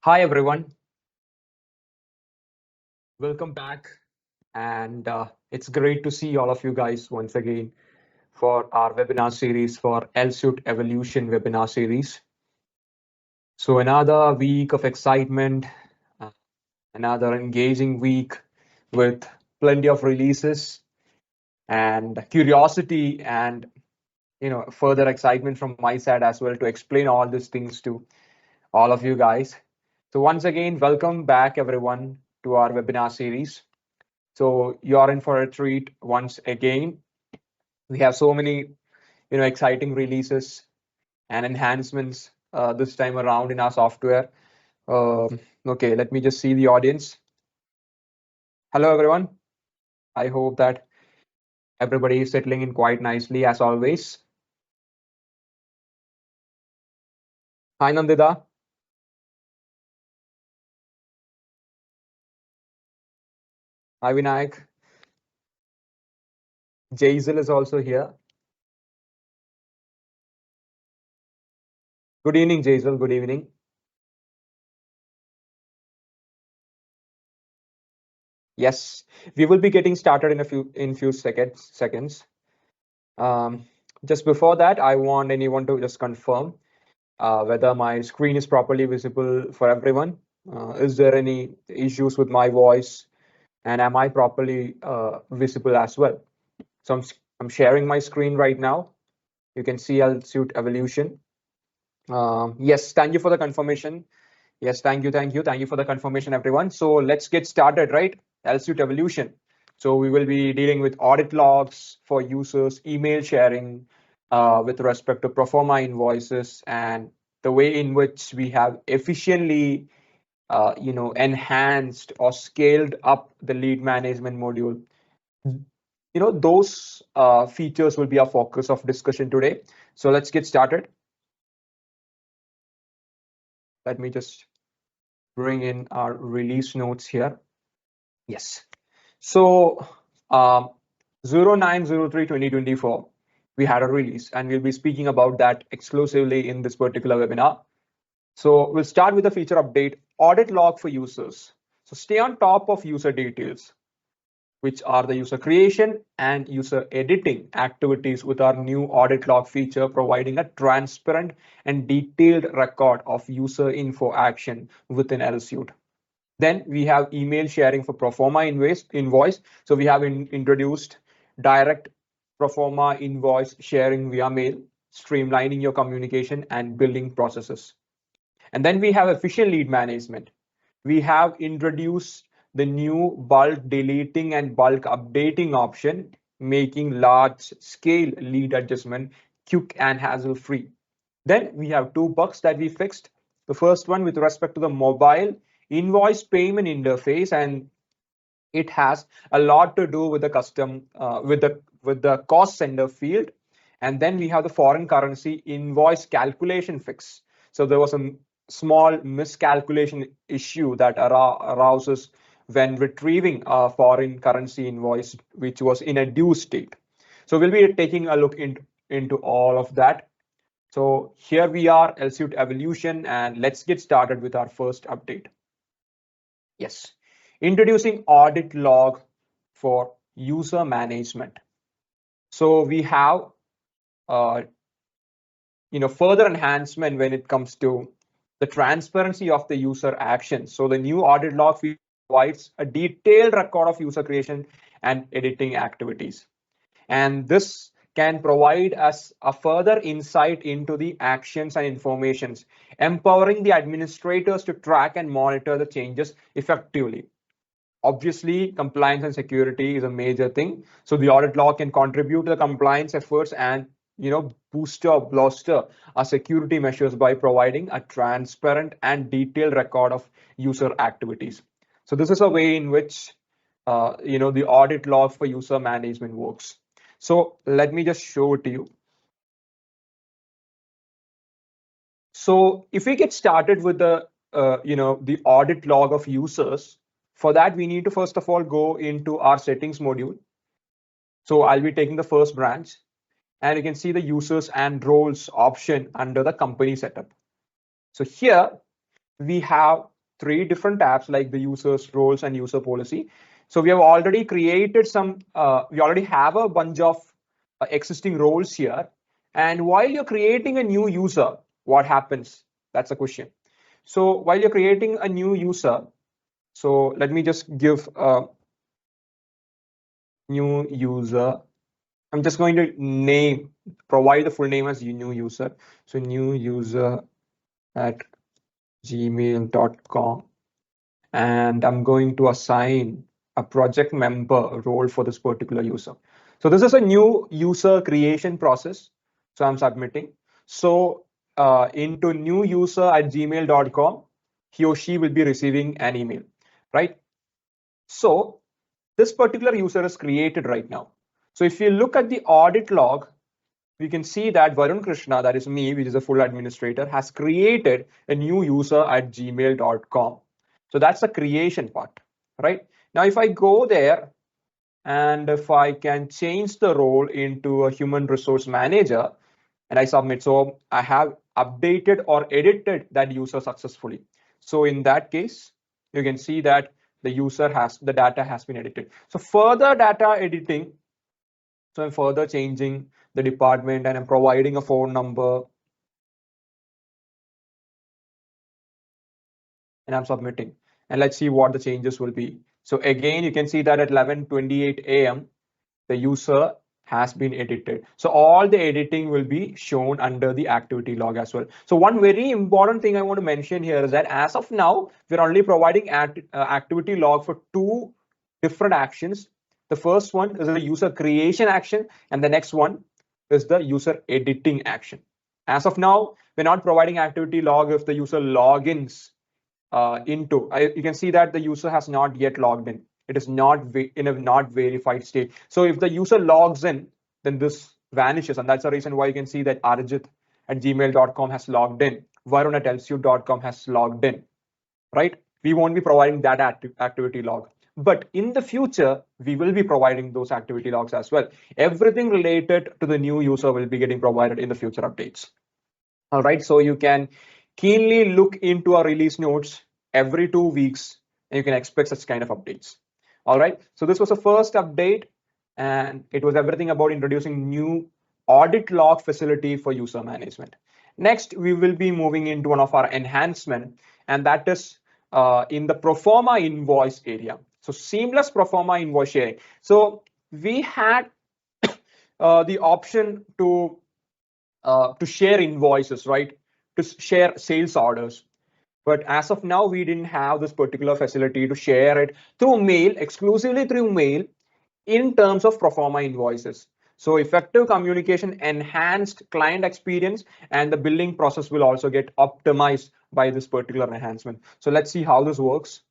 Hi everyone, welcome back, and it's great to see all of you guys once again for our webinar series for EalSuite Evolution webinar series. So another week of excitement, uh, another engaging week with plenty of releases and curiosity and further excitement from my side as well to explain all these things to all of you guys. So once again, welcome back everyone to our webinar series. So you're in for a treat once again. We have so many, exciting releases and enhancements this time around in our software. Okay, let me just see the audience. Hello, everyone. I hope that everybody is settling in quite nicely as always. Hi, Nandita. Hi, Vinayak. Jaisal is also here. Good evening, Jaisal. Good evening. Yes, we will be getting started in a few seconds. Um, just before that, I want anyone to just confirm whether my screen is properly visible for everyone. Is there any issues with my voice, and am I properly visible as well? So I'm sharing my screen right now. You can see EalSuite Evolution. Yes, thank you for the confirmation. Yes, thank you for the confirmation, everyone. So let's get started, right? EalSuite Evolution. So we will be dealing with audit logs for users, email sharing with respect to Proforma invoices, and the way in which we have efficiently, enhanced or scaled up the lead management module. Those features will be our focus of discussion today. So let's get started. Let me just bring in our release notes here. Yes. So um, 09/03/2024, we had a release, and we'll be speaking about that exclusively in this particular webinar. So we'll start with the feature update, audit log for users. So stay on top of user details, which are the user creation and user editing activities with our new audit log feature, providing a transparent and detailed record of user info action within EalSuite. Then we have email sharing for Proforma invoice. So we have introduced direct Proforma invoice sharing via mail, streamlining your communication and billing processes. And then we have efficient lead management. We have introduced the new bulk deleting and bulk updating option, making large scale lead adjustment quick and hassle free. Then we have two bugs that we fixed. The first one with respect to the mobile invoice payment interface, and it has a lot to do with the custom with the cost center field. And then we have the foreign currency invoice calculation fix. So there was a small miscalculation issue that arouses when retrieving a foreign currency invoice which was in a due state. So we'll be taking a look into all of that. So here we are, EalSuite Evolution, and let's get started with our first update. Yes, introducing audit log for user management. So we have, uh, further enhancement when it comes to the transparency of the user actions. So the new audit log provides a detailed record of user creation and editing activities. And this can provide us a further insight into the actions and informations, empowering the administrators to track and monitor the changes effectively. Obviously, compliance and security is a major thing. So the audit log can contribute to the compliance efforts and bolster our security measures by providing a transparent and detailed record of user activities. So this is a way in which the audit log for user management works. So let me just show it to you. So if we get started with the audit log of users, for that we need to first of all go into our settings module. So I'll be taking the first branch, and you can see the users and roles option under the company setup. So here we have three different tabs like the users, roles, and user policy. So we have already created we already have a bunch of existing roles here. And while you're creating a new user, what happens? That's a question. So while you're creating a new user, so let me just give a new user. I'm just going to provide the full name as new user. So new user at gmail.com. And I'm going to assign a project member role for this particular user. So this is a new user creation process. So I'm submitting. So into new user at gmail.com, he or she will be receiving an email, right? So this particular user is created right now. So if you look at the audit log, we can see that Varun Krishna, that is me, which is a full administrator, has created a new user at gmail.com. So that's the creation part, right? Now, if I go there and if I can change the role into a human resource manager and I submit, so I have updated or edited that user successfully. So in that case, you can see that the data has been edited. So further data editing, so I'm further changing the department and I'm providing a phone number and I'm submitting. And let's see what the changes will be. So again, you can see that at 11:28 a.m., the user has been edited. So all the editing will be shown under the activity log as well. So one very important thing I want to mention here is that as of now, we're only providing activity log for two different actions. The first one is the user creation action, and the next one is the user editing action. As of now, we're not providing activity log if the user logins you can see that the user has not yet logged in. It is not in a not verified state. So if the user logs in, then this vanishes. And that's the reason why you can see that Arjit at gmail.com has logged in. Varun at EalSuite.com has logged in, right? We won't be providing that activity log. But in the future, we will be providing those activity logs as well. Everything related to the new user will be getting provided in the future updates. All right, so you can keenly look into our release notes every 2 weeks, and you can expect such kind of updates. All right, so this was the first update, and it was everything about introducing new audit log facility for user management. Next, we will be moving into one of our enhancement, and that is in the Proforma invoice area. So seamless Proforma invoice sharing. So we had the option to share invoices, right? To share sales orders. But as of now, we didn't have this particular facility to share it through mail, exclusively through mail, in terms of Proforma invoices. So effective communication, enhanced client experience, and the billing process will also get optimized by this particular enhancement. So let's see how this works.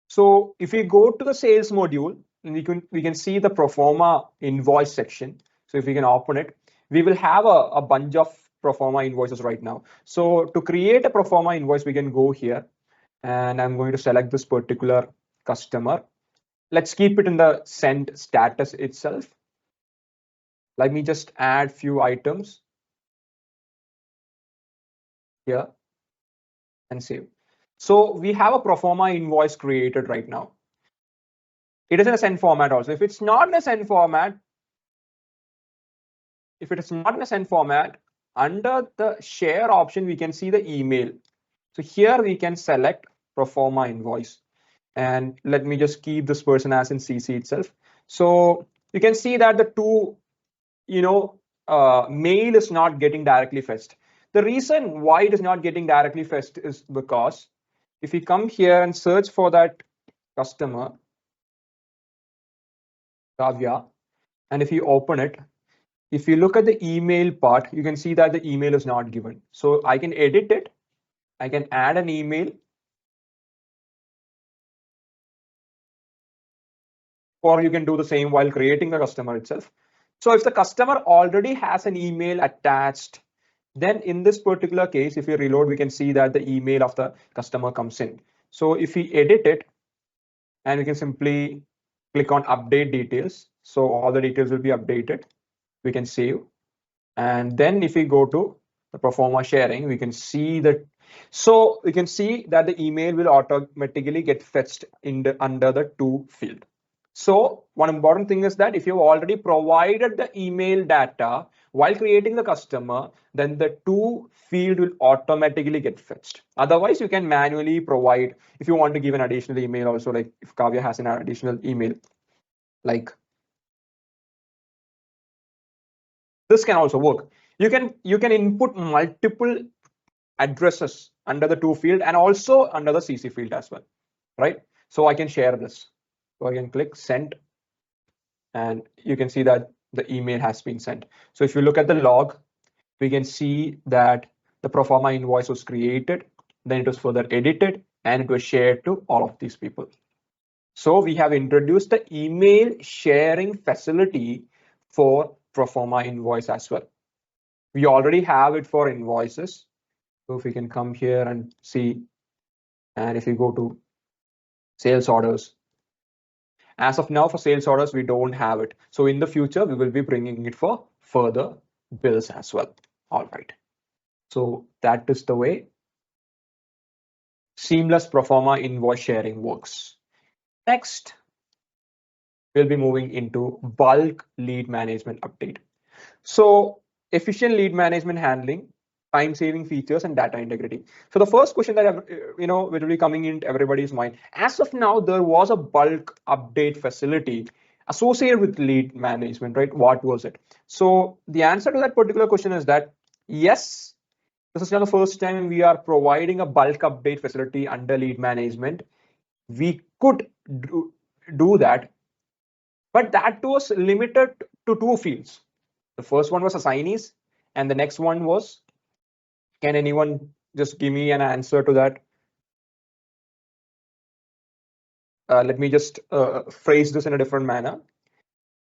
So if we go to the sales module, we can see the Proforma invoice section. So if we can open it, we will have a bunch of Proforma invoices right now. So to create a Proforma invoice, we can go here and I'm going to select this particular customer. Let's keep it in the send status itself. Let me just add few items here and save. So we have a Proforma invoice created right now. It is in a send format also. If it's not in a send format, under the share option, we can see the email. So here we can select Proforma invoice. And let me just keep this person as in CC itself. So you can see that the two, mail is not getting directly fetched. The reason why it is not getting directly fetched is because if we come here and search for that customer, Kavya, and if you open it, if you look at the email part, you can see that the email is not given. So I can edit it. I can add an email, or you can do the same while creating the customer itself. So if the customer already has an email attached, then in this particular case, if we reload, we can see that the email of the customer comes in. So if we edit it, and we can simply click on update details. So all the details will be updated. We can save. And then if we go to the Proforma sharing, we can see that. So we can see that the email will automatically get fetched under the to field. So one important thing is that if you've already provided the email data while creating the customer, then the to field will automatically get fetched. Otherwise, you can manually provide if you want to give an additional email also, like if Kavya has an additional email, like this can also work. You can input multiple addresses under the to field and also under the CC field as well, right? So I can share this. So I can click send and you can see that the email has been sent. So if you look at the log, we can see that the Proforma invoice was created, then it was further edited and it was shared to all of these people. So we have introduced the email sharing facility for Proforma invoice as well. We already have it for invoices. So if we can come here and see, and if you go to sales orders, as of now for sales orders, we don't have it. So in the future, we will be bringing it for further bills as well. All right. So that is the way seamless Proforma invoice sharing works. Next, we'll be moving into bulk lead management update. So efficient lead management handling, time-saving features, and data integrity. So the first question that will be coming in everybody's mind. As of now, there was a bulk update facility associated with lead management, right? What was it? So the answer to that particular question is that yes, this is not the first time we are providing a bulk update facility under lead management. We could do that, but that was limited to two fields. The first one was assignees, and the next one was, can anyone just give me an answer to that? Let me just phrase this in a different manner.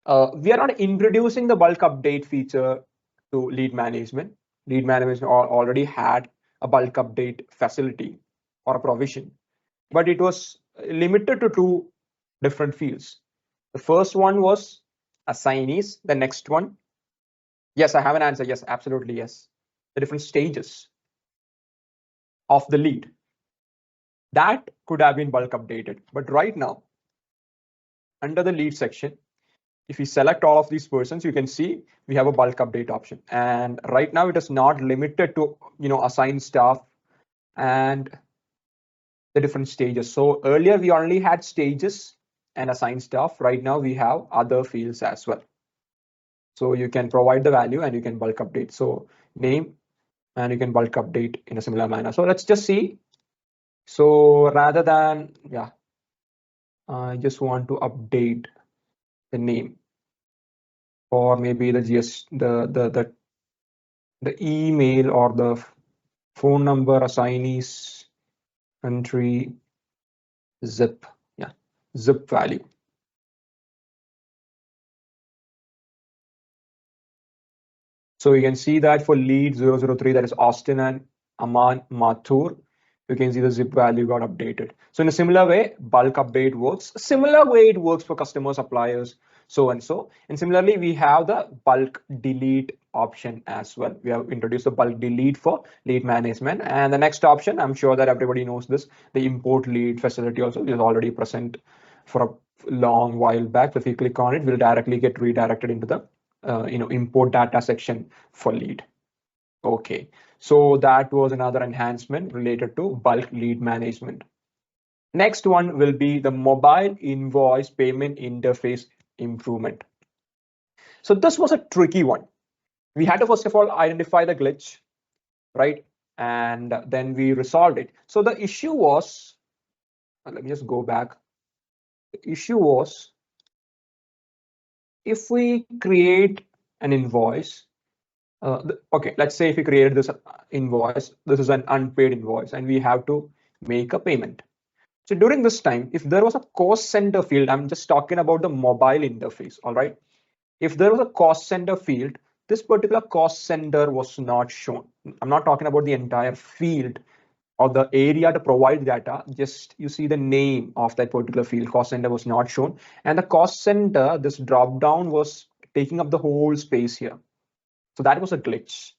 We are not introducing the bulk update feature to lead management. Lead management already had a bulk update facility or a provision, but it was limited to two different fields. The first one was assignees. The next one, yes, I have an answer. Yes, absolutely, yes. The different stages of the lead. That could have been bulk updated. But right now, under the lead section, if we select all of these persons, you can see we have a bulk update option. And right now it is not limited to assigned staff and the different stages. So earlier we only had stages and assigned staff. Right now we have other fields as well. So you can provide the value and you can bulk update. So name, and you can bulk update in a similar manner. So let's just see. So rather than, I just want to update the name, or maybe the email or the phone number, assignees, country, zip, zip value. So you can see that for lead 003, that is Austin and Aman Mathur, you can see the zip value got updated. So in a similar way, bulk update works. Similar way it works for customer suppliers, so and so. And similarly, we have the bulk delete option as well. We have introduced the bulk delete for lead management. And the next option, I'm sure that everybody knows this, the import lead facility also is already present for a long while back. So if you click on it, we'll directly get redirected into the import data section for lead. Okay, so that was another enhancement related to bulk lead management. Next one will be the mobile invoice payment interface improvement. So this was a tricky one. We had to first of all identify the glitch, right? And then we resolved it. So the issue was, let me just go back. The issue was, if we create an invoice, okay, let's say if we created this invoice, this is an unpaid invoice and we have to make a payment. So during this time, if there was a cost center field, I'm just talking about the mobile interface, all right? If there was a cost center field, this particular cost center was not shown. I'm not talking about the entire field or the area to provide data, just you see the name of that particular field, cost center was not shown. And the cost center, this drop down was taking up the whole space here. So that was a glitch.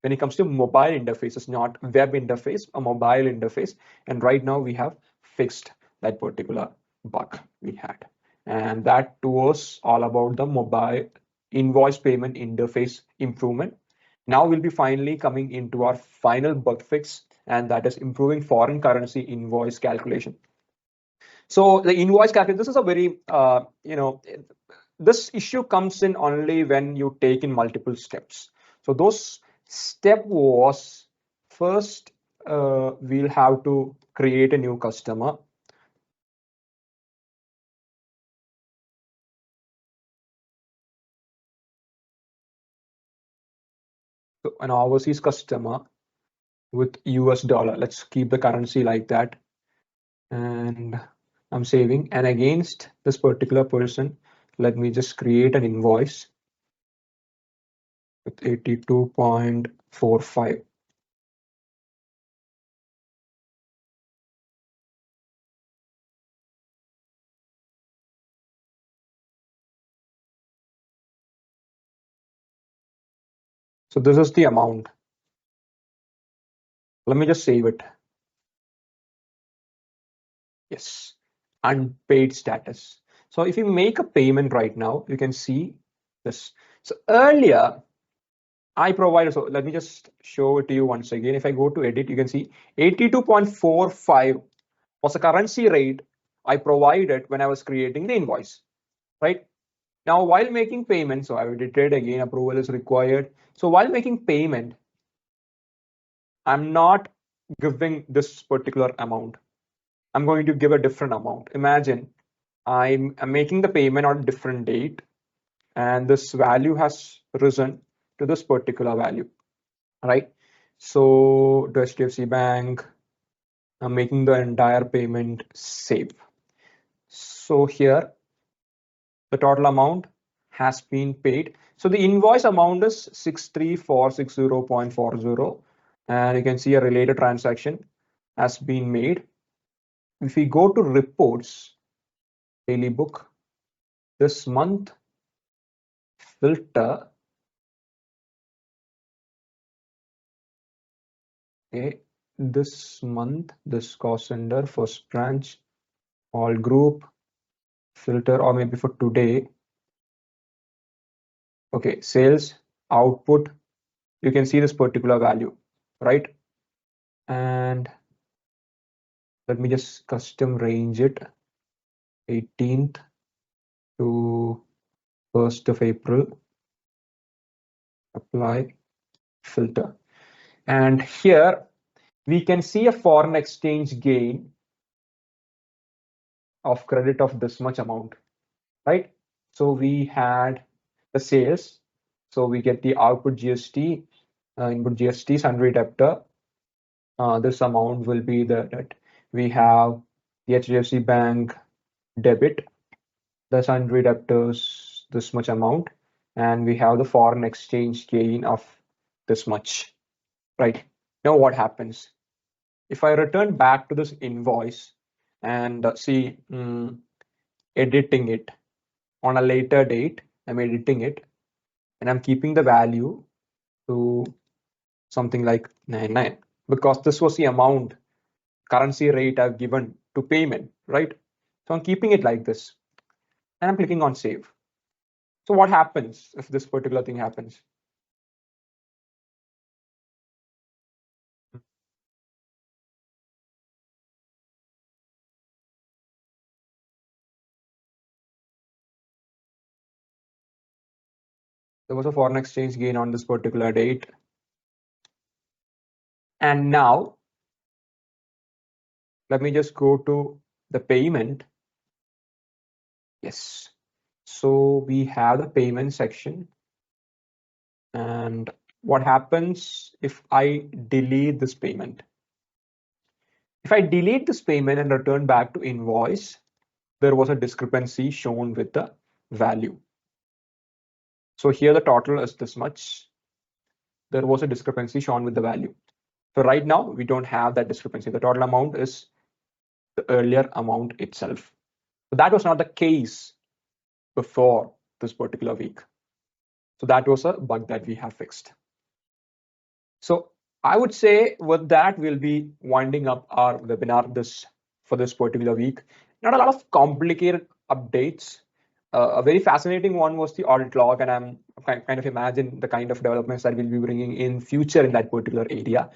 when it comes to mobile interfaces, not web interface, a mobile interface. And right now we have fixed that particular bug we had. And that was all about the mobile invoice payment interface improvement. Now we'll be finally coming into our final bug fix, and that is improving foreign currency invoice calculation. So the invoice calculation, this is a very, this issue comes in only when you take in multiple steps. So those step was first, we'll have to create a new customer. So an overseas customer with US dollar. Let's keep the currency like that. And I'm saving. And against this particular person, let me just create an invoice with 82.45. So this is the amount. Let me just save it. Yes, unpaid status. So if you make a payment right now, you can see this. So earlier, I provided, so let me just show it to you once again. If I go to edit, you can see 82.45 was the currency rate I provided when I was creating the invoice, right? Now, while making payment, so I will edited again, approval is required. So while making payment, I'm not giving this particular amount. I'm going to give a different amount. Imagine I'm making the payment on a different date, and this value has risen to this particular value, right? So to HDFC Bank, I'm making the entire payment save. So here, the total amount has been paid. So the invoice amount is 63460.40, and you can see a related transaction has been made. If we go to reports, daily book, this month, filter, okay, this month, this cost center, first branch, all group, filter, or maybe for today. Okay, sales, output, you can see this particular value, right? And let me just custom range it, 18th to 1st of April, apply, filter. And here we can see a foreign exchange gain of credit of this much amount, right? So we had the sales, so we get the output GST, input GST, sundry debtor. This amount will be that we have the HDFC Bank debit, the sundry debtors this much amount, and we have the foreign exchange gain of this much, right? Now what happens? If I return back to this invoice and see editing it on a later date, I'm editing it and I'm keeping the value to something like 99 because this was the amount currency rate I've given to payment, right? So I'm keeping it like this and I'm clicking on save. So what happens if this particular thing happens? There was a foreign exchange gain on this particular date. And now let me just go to the payment. Yes. So we have the payment section. And what happens if I delete this payment? If I delete this payment and return back to invoice, there was a discrepancy shown with the value. So here the total is this much. There was a discrepancy shown with the value. So right now we don't have that discrepancy. The total amount is the earlier amount itself. So that was not the case before this particular week. So that was a bug that we have fixed. So I would say with that, we'll be winding up our webinar for this particular week. Not a lot of complicated updates. A very fascinating one was the audit log, and I'm kind of imagine the kind of developments that we'll be bringing in future in that particular area.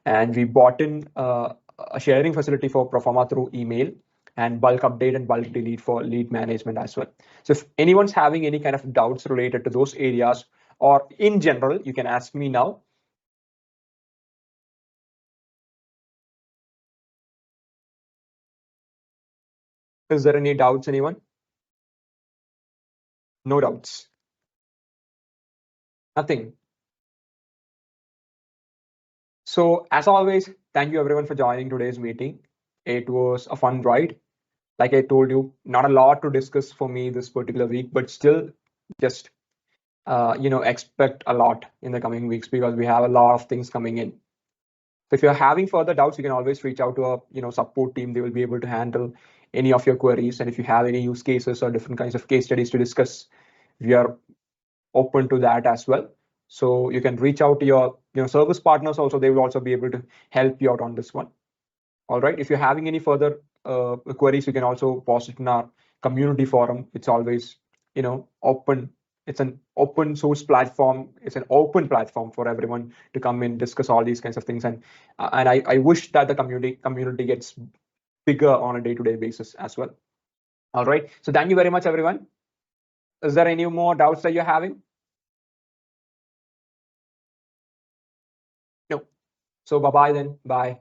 And we bought in a sharing facility for Proforma through email, and bulk update and bulk delete for lead management as well. So if anyone's having any kind of doubts related to those areas or in general, you can ask me now. Is there any doubts, anyone? No doubts. Nothing. So as always, thank you everyone for joining today's meeting. It was a fun ride. Like I told you, not a lot to discuss for me this particular week, but still just expect a lot in the coming weeks because we have a lot of things coming in. So if you're having further doubts, you can always reach out to a support team. They will be able to handle any of your queries. And if you have any use cases or different kinds of case studies to discuss, we are open to that as well. So you can reach out to your service partners also. They will also be able to help you out on this one. All right. If you're having any further queries, you can also post it in our community forum. It's always open. It's an open source platform. It's an open platform for everyone to come in, discuss all these kinds of things. And I wish that the community gets bigger on a day-to-day basis as well. All right. So thank you very much, everyone. Is there any more doubts that you're having? No. So bye-bye then. Bye.